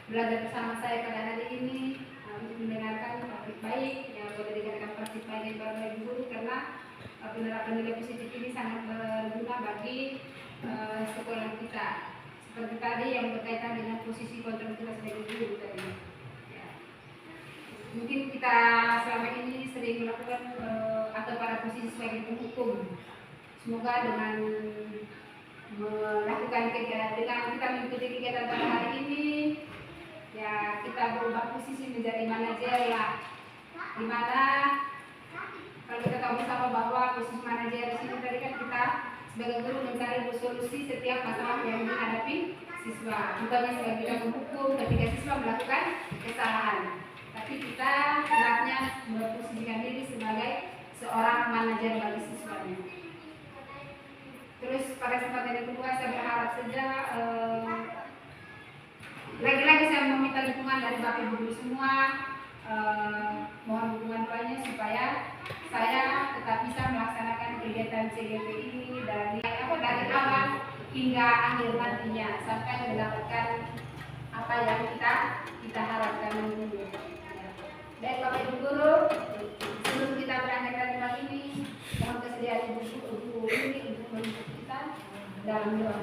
belajar bersama saya pada hari ini untuk mendengarkan topik baik yang boleh dikatakan pasti baik bagi guru karena penerapan nilai positif ini sangat berguna bagi sekolah kita. Seperti tadi yang berkaitan dengan posisi kontrol kita sebagai guru tadi. Ya. Mungkin kita selama ini sering melakukan atau pada posisi sebagai penghukum. Semoga dengan melakukan kegiatan dengan kita mengikuti kegiatan pada hari ini, ya kita berubah posisi menjadi manajer lah. Dimana kalau kita tahu bersama bahwa posisi manajer di sini tadi kan kita sebagai guru mencari solusi setiap masalah yang dihadapi siswa. Bukannya sebagai kita menghukum ketika siswa melakukan kesalahan, tapi kita hendaknya memposisikan diri sebagai seorang manajer bagi siswanya. Terus pada kesempatan yang kedua saya berharap saja lagi-lagi saya meminta dukungan dari Bapak Ibu semua, mohon dukungan doanya supaya saya tetap bisa melaksanakan kegiatan CGP ini dari awal hingga akhir nantinya sampai mendapatkan apa yang kita harapkan dulu. Dan Bapak Ibu guru, sebelum kita berangkat dari tempat ini, mohon kesediaan Ibu ini untuk kita dalam doa.